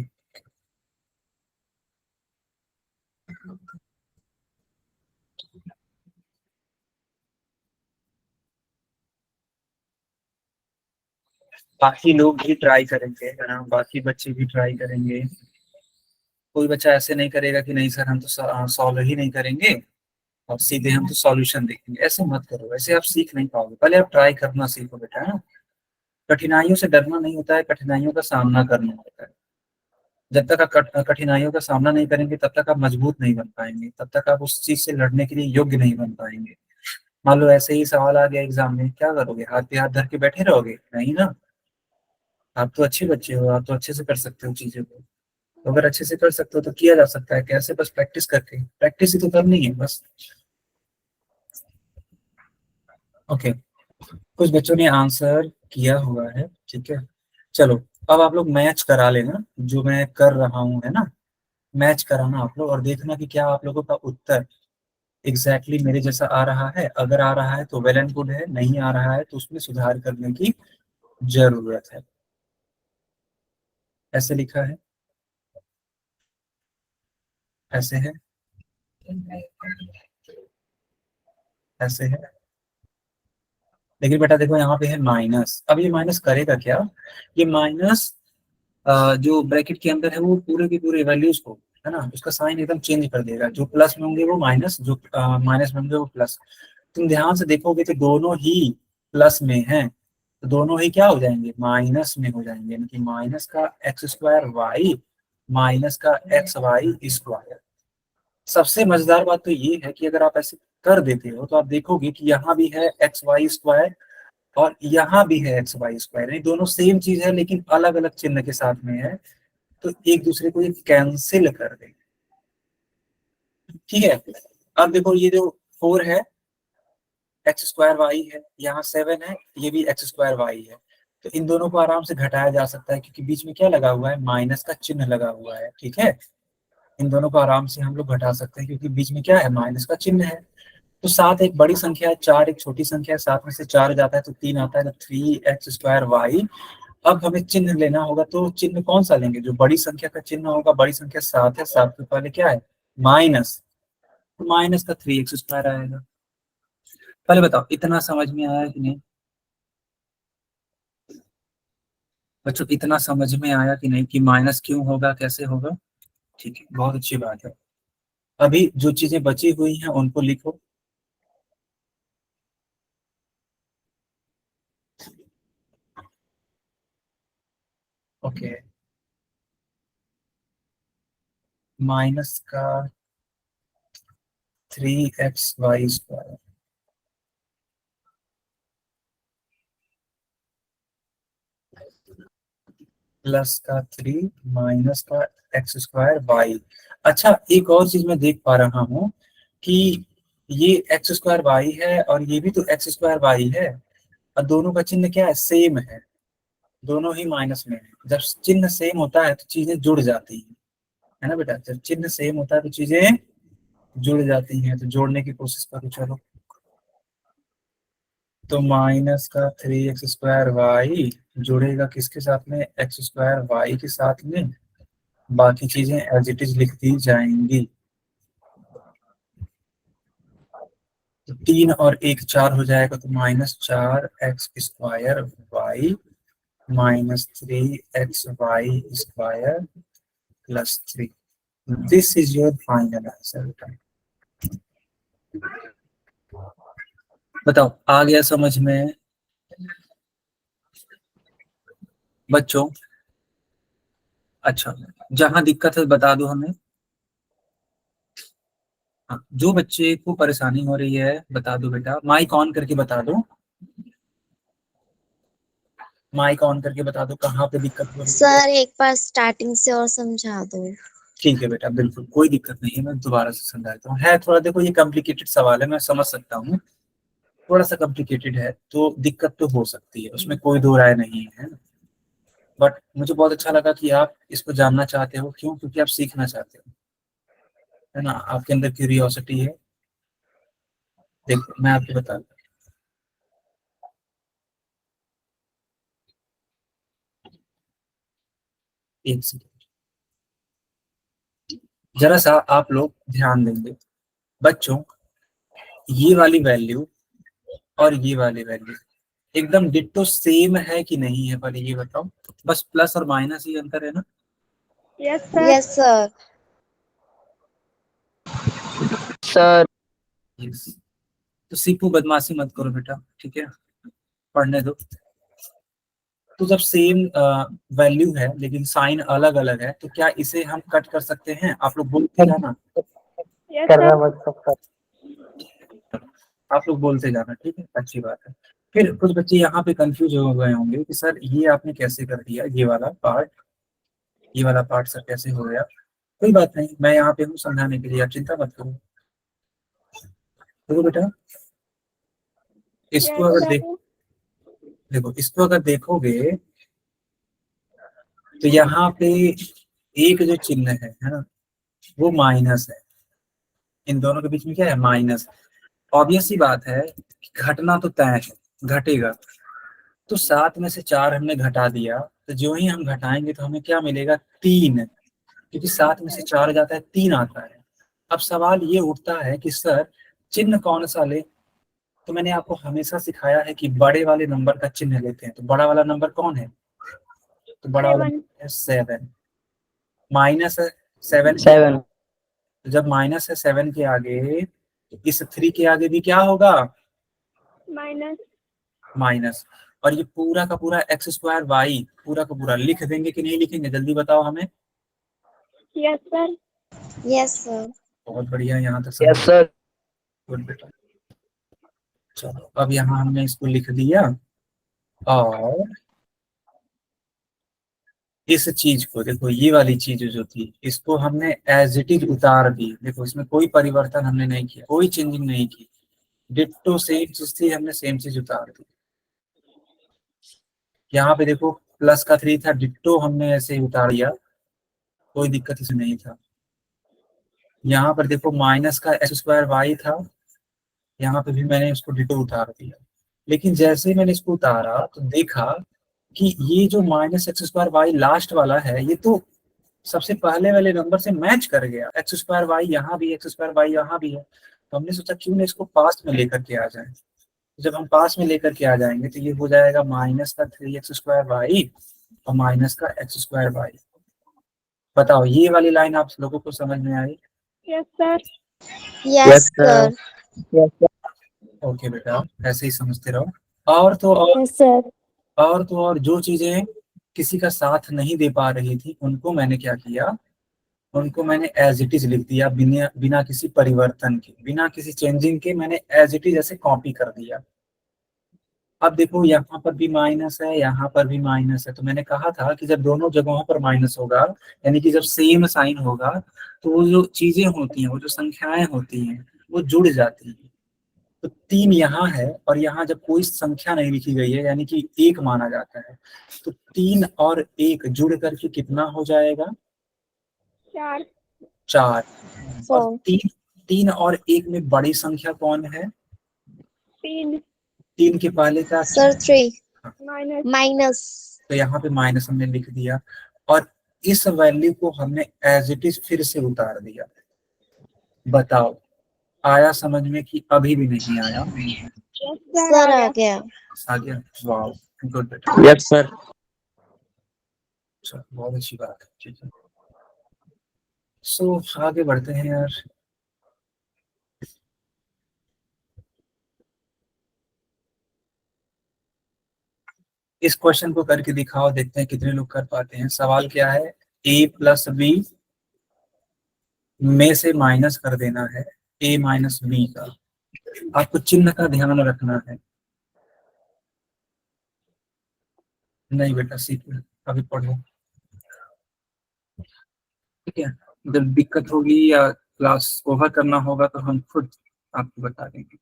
बाकी लोग भी ट्राई करेंगे, है ना, बाकी बच्चे भी ट्राई करेंगे। कोई बच्चा ऐसे नहीं करेगा कि नहीं सर हम तो सॉल्व ही नहीं करेंगे और सीधे हम तो सॉल्यूशन देखेंगे। ऐसे मत करो, ऐसे आप सीख नहीं पाओगे। पहले आप ट्राई करना सीखो बेटा, है ना। कठिनाइयों से डरना नहीं होता है, कठिनाइयों का सामना करना होता है। जब तक आप कठिनाइयों का सामना नहीं करेंगे तब तक आप मजबूत नहीं बन पाएंगे, तब तक आप उस चीज से लड़ने के लिए योग्य नहीं बन पाएंगे। मान लो ऐसे ही सवाल आ गया एग्जाम में, क्या करोगे, हाथ पे हाथ धर के बैठे रहोगे? नहीं ना। आप तो अच्छे बच्चे हो, आप तो अच्छे से कर सकते हो चीजों को। तो अगर अच्छे से कर सकते हो तो किया जा सकता है। कैसे? बस प्रैक्टिस करके, प्रैक्टिस ही तो करनी है बस। ओके, कुछ बच्चों ने आंसर किया हुआ है, ठीक है। चलो अब आप लोग मैच करा लेना जो मैं कर रहा हूँ, है ना। मैच कराना आप लोग और देखना कि क्या आप लोगों का उत्तर एग्जैक्टली मेरे जैसा आ रहा है। अगर आ रहा है तो वेल एंड गुड है, नहीं आ रहा है तो उसमें सुधार करने की जरूरत है। ऐसे लिखा है, ऐसे है, ऐसे है। लेकिन बेटा देखो यहाँ पे है माइनस। अब ये माइनस करेगा क्या, ये माइनस जो ब्रैकेट के अंदर है वो पूरे के पूरे वैल्यूज को, है ना, उसका साइन एकदम चेंज कर देगा। जो प्लस में होंगे वो माइनस, जो माइनस में होंगे वो प्लस। तुम ध्यान से देखोगे तो दोनों ही प्लस में हैं, तो दोनों ही क्या हो जाएंगे, माइनस में हो जाएंगे। यानी कि माइनस का एक्स स्क्वायर वाई माइनस का एक्स वाई स्क्वायर। सबसे मजेदार बात तो ये है कि अगर आप ऐसे कर देते हो तो आप देखोगे कि यहाँ भी है एक्स वाई स्क्वायर और यहाँ भी है एक्स वाई स्क्वायर, यानी दोनों सेम चीज है लेकिन अलग अलग चिन्ह के साथ में है। तो एक दूसरे को ये कैंसिल कर देंगे, ठीक है। अब देखो ये जो 4 है एक्स स्क्वायर वाई है, यहाँ 7 है ये भी एक्स स्क्वायर वाई है। तो इन दोनों को आराम से घटाया जा सकता है क्योंकि बीच में क्या लगा हुआ है, माइनस का चिन्ह लगा हुआ है, ठीक है। इन दोनों को आराम से हम लोग घटा सकते हैं क्योंकि बीच में क्या है, माइनस का चिन्ह है। तो 7 एक बड़ी संख्या है, 4 एक छोटी संख्या है, 7 में से 4 जाता है तो 3 आता है, तो 3x² y। अब हमें चिन्ह लेना होगा, तो चिन्ह कौन सा लेंगे? जो बड़ी संख्या का चिन्ह होगा, बड़ी संख्या 7 है, 7 के पहले क्या है? माइनस, तो माइनस का 3x² आएगा। पहले बताओ इतना समझ में आया कि नहीं बच्चों? इतना समझ में आया कि नहीं कि माइनस क्यों होगा, कैसे होगा? ठीक है, बहुत अच्छी बात है। अभी जो चीजें बची हुई हैं उनको लिखो। ओके, माइनस का 3xy², प्लस का 3 माइनस का x²y। अच्छा, एक और चीज मैं देख पा रहा हूँ कि ये x²y है और ये भी तो x²y है, और दोनों का चिन्ह क्या है? सेम है, दोनों ही माइनस में है। जब चिन्ह सेम होता है तो चीजें जुड़ जाती हैं, है ना बेटा? जब चिन्ह सेम होता है तो चीजें जुड़ जाती हैं, तो जोड़ने की कोशिश करो। चलो, तो माइनस का 3x² y जुड़ेगा किसके साथ में? x² y के साथ में। बाकी चीजें एज इट इज लिख दी जाएंगी। तो 3 और 1 4 हो जाएगा, तो -4x² y minus 3xy² plus 3। This is your final answer. बताओ आ गया समझ में बच्चों? अच्छा, जहां दिक्कत है बता दो हमें। हाँ, जो बच्चे को परेशानी हो रही है बता दो बेटा, माइक ऑन करके बता दो, माइक ऑन करके बता दो कहाँ पे दिक्कत हो रही है। सर एक बार स्टार्टिंग से और समझा दो। ठीक है बेटा, बिल्कुल कोई दिक्कत नहीं है, मैं दोबारा से समझा देता हूँ। है थोड़ा, देखो ये कॉम्प्लिकेटेड सवाल है, मैं समझ सकता हूँ, थोड़ा सा कॉम्प्लिकेटेड है, तो दिक्कत तो हो सकती है, उसमें कोई दो राय नहीं है। बट मुझे बहुत अच्छा लगा कि आप इसको जानना चाहते हो। क्यों? क्योंकि आप सीखना चाहते हो, है ना? आपके अंदर क्यूरियोसिटी है। देखो मैं आपको बता दूं, एक सेकंड, जरा सा आप लोग ध्यान देंगे बच्चों। ये वाली वैल्यू और ये वाली वैल्यू एकदम डिट्टो सेम है कि नहीं है? पहले ये बताओ, बस प्लस और माइनस ही अंतर है ना? Yes sir. Yes sir. Sir yes. तो सीपू बदमाशी मत करो बेटा, ठीक है? पढ़ने दो। तो जब सेम वैल्यू है लेकिन साइन अलग अलग है, तो क्या इसे हम कट कर सकते हैं? आप लोग बोलते जाना, यस सर। आप लोग बोलते जाना, ठीक है? अच्छी बात है। फिर कुछ बच्चे यहाँ पे कंफ्यूज हो गए होंगे कि सर ये आपने कैसे कर दिया, ये वाला पार्ट, ये वाला पार्ट सर कैसे हो गया? कोई बात नहीं, मैं यहाँ पे हूँ समझाने के लिए, आप चिंता मत करो। देखो बेटा, इसको अगर देखो, इसको अगर देखोगे तो यहाँ पे एक जो चिन्ह है ना, वो माइनस है। इन दोनों के बीच में क्या है? माइनस। ऑब्वियस सी बात है कि घटना तो तय है, घटेगा। तो 7 में से 4 हमने घटा दिया, तो जो ही हम घटाएंगे तो हमें क्या मिलेगा? 3, क्योंकि 7 में से 4 जाता है, 3 आता है। अब सवाल ये उठता है कि सर चिन्ह कौन सा ले? तो मैंने आपको हमेशा सिखाया है कि बड़े वाले नंबर का चिन्ह लेते हैं। तो बड़ा वाला नंबर कौन है? तो बड़ा वाला 7। है 7। माइनस है 7 के, 7 तो जब माइनस है 7 के आगे, तो इस 3 के आगे भी क्या होगा? माइनस। माइनस। और ये पूरा का पूरा x²y पूरा का पूरा लिख देंगे कि नहीं लिखेंगे? जल्दी बताओ हमें। Yes sir. Yes sir. बहुत बढ़िया, यहाँ तक यस समझ। सर। गुड बेटा। चलो अब यहाँ हमने इसको लिख दिया, और इस चीज को देखो, ये वाली चीज जो थी इसको हमने एज इट इज उतार दी। देखो इसमें कोई परिवर्तन हमने नहीं किया, कोई चेंजिंग नहीं की, डिट्टो सेम चीज थी, हमने सेम चीज उतार दी। यहाँ पे देखो प्लस का 3 था, डिट्टो हमने ऐसे ही उतार दिया, कोई दिक्कत इसमें नहीं था। यहाँ पर देखो माइनस का x² y था, यहाँ पे भी मैंने इसको डिटो उतार दिया, लेकिन जैसे ही मैंने इसको उतारा तो देखा कि ये जो minus x square y last वाला है ये तो सबसे पहले वाले नंबर से मैच कर गया। एक्स स्क्वायर वाई यहाँ भी, एक्स स्क्वायर वाई यहाँ भी है, तो हमने सोचा क्यों ना इसको पास में लेकर के आ जाए। जब हम पास में लेकर के आ जाएंगे तो ये हो जाएगा माइनस का 3x स्क्वायर वाई और माइनस का एक्स स्क्वायर वाई। बताओ ये वाली लाइन आप लोगों को समझ में आई? Yes sir. Yes, sir. Okay बेटा, ऐसे ही समझते रहो। और तो और यस सर। और जो चीजें किसी का साथ नहीं दे पा रही थी उनको मैंने क्या किया, उनको मैंने एज इट इज लिख दिया, बिना बिना किसी परिवर्तन के, बिना किसी चेंजिंग के मैंने एज इट इज ऐसे कॉपी कर दिया। अब देखो यहाँ पर भी माइनस है, यहाँ पर भी माइनस है, तो मैंने कहा था कि जब दोनों जगहों पर माइनस होगा, यानी कि जब सेम साइन होगा, तो वो जो चीजें होती हैं, वो जो संख्याएं होती हैं वो जुड़ जाती हैं। तो 3 यहाँ है और यहाँ जब कोई संख्या नहीं लिखी गई है यानी कि 1 माना जाता है, तो 3 और 1 जुड़ करके कितना हो जाएगा? 4। 4। और Four. 3 और 1 में बड़ी संख्या कौन है? 3 3 के पहले का Sir, 3. माइनस। Minus. तो यहाँ पे माइनस हमने लिख दिया और इस वैल्यू को हमने एज इट इज फिर से उतार दिया। बताओ आया समझ में कि अभी भी नहीं आया? Sir आ गया. आ गया, वाह गुड बेटा, यस सर। अच्छा बहुत अच्छी बात है, ठीक है। सो आगे बढ़ते हैं यार। इस क्वेश्चन को करके दिखाओ, देखते हैं कितने लोग कर पाते हैं। सवाल क्या है? a प्लस बी में से माइनस कर देना है a माइनस बी का। आपको चिन्ह का ध्यान रखना है। नहीं बेटा सीखो, अभी पढ़ो, ठीक है। जब दिक्कत होगी या क्लास ओवर करना होगा तो हम खुद आपको बता देंगे।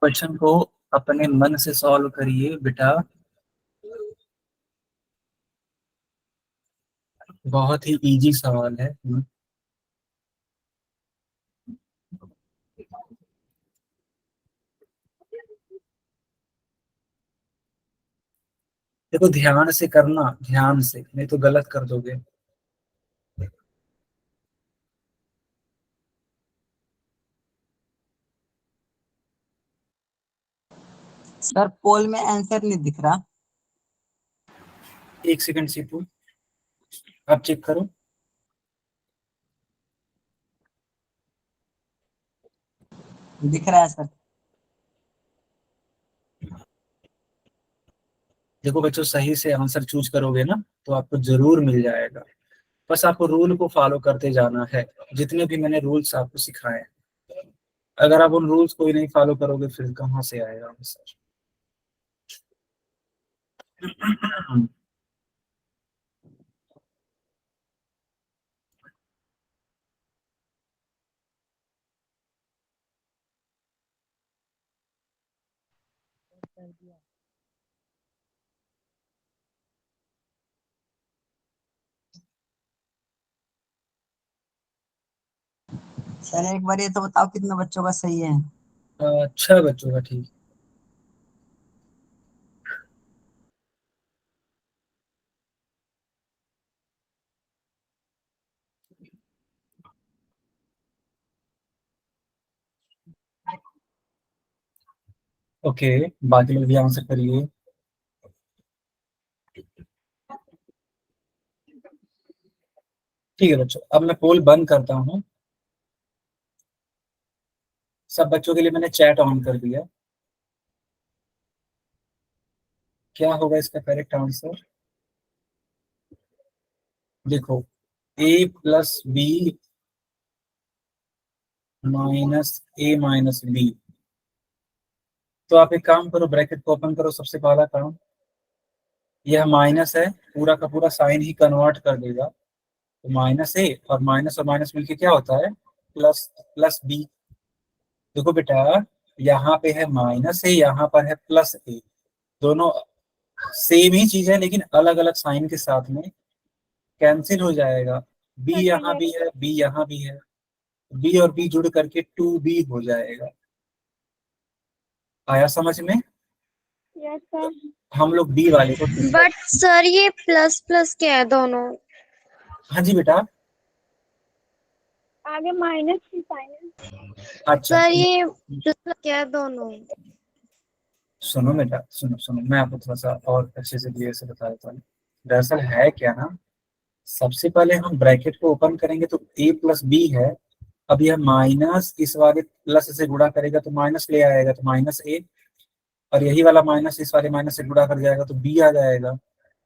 क्वेश्चन को अपने मन से सॉल्व करिए बेटा, बहुत ही इजी सवाल है। देखो ध्यान से करना, ध्यान से, नहीं तो गलत कर दोगे। सर पोल में आंसर नहीं दिख रहा। एक सेकंड सीपू, आप चेक करो। दिख रहा है सर। देखो बच्चों सही से आंसर चूज करोगे ना तो आपको जरूर मिल जाएगा। बस आपको रूल को फॉलो करते जाना है, जितने भी मैंने रूल्स आपको सिखाए हैं। अगर आप उन रूल्स को ही नहीं फॉलो करोगे फिर कहाँ से आएगा आंसर? सर एक बार ये तो बताओ कितने बच्चों का सही है। 6 बच्चों का ठीक। ओके, बाकी लोग भी आंसर करिए। ठीक है बच्चों, अब मैं पोल बंद करता हूँ। सब बच्चों के लिए मैंने चैट ऑन कर दिया। क्या होगा इसका करेक्ट आंसर? देखो a plus b minus a minus b. तो आप एक काम करो, ब्रैकेट को ओपन करो, सबसे पहला काम। यह माइनस है, पूरा का पूरा साइन ही कन्वर्ट कर देगा, तो माइनस ए और माइनस मिलके क्या होता है? Plus plus b. देखो बेटा यहाँ पे है माइनस ए, यहाँ पर है प्लस ए, दोनों सेम ही चीज है लेकिन अलग अलग साइन के साथ में कैंसिल हो जाएगा। बी यहाँ भी है, बी यहाँ भी है, बी और बी जुड़ करके 2b हो जाएगा। आया समझ में? Yes sir. हम लोग बी वाले को बट सर ये प्लस प्लस क्या है दोनों? हाँ जी बेटा। आगे माइनस की साइन है। अच्छा सर ये प्लस क्या है दोनों? सुनो बेटा, सुनो सुनो, मैं आपको थोड़ा सा और अच्छे से क्लियर से बता देता हूँ। दरअसल है क्या ना, सबसे पहले हम ब्रैकेट को ओपन करेंगे तो a प्लस बी है। अब यह माइनस इस वाले प्लस से गुणा करेगा तो माइनस ले आएगा, तो माइनस a, और यही वाला माइनस इस वाले माइनस से गुणा कर जाएगा तो b आ जाएगा।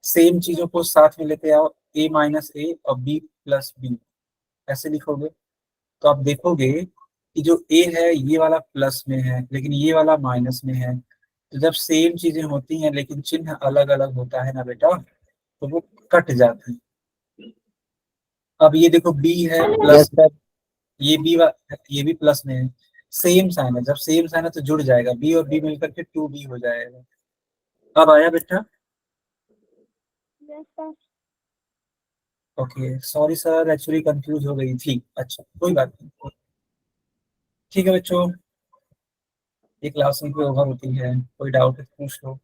सेम चीजों को साथ में लेते आओ, a माइनस a और b प्लस b, ऐसे लिखोगे तो आप देखोगे कि जो a है ये वाला प्लस में है लेकिन ये वाला माइनस में है। तो जब सेम चीजें होती हैं लेकिन चिन्ह अलग अलग होता है ना बेटा, तो वो कट जाती है। अब ये देखो b है प्लस, ये ये भी प्लस में है, सेम साइन है। जब सेम साइन है तो जुड़ जाएगा, b और b मिलकर के 2b हो जाएगा। अब आया बेटा? Yes sir. Okay sorry sir, actually confuse हो गई थी। अच्छा कोई बात नहीं, ठीक है बच्चों, ये क्लास में ओवर होती है, कोई डाउट है तो पूछ लो।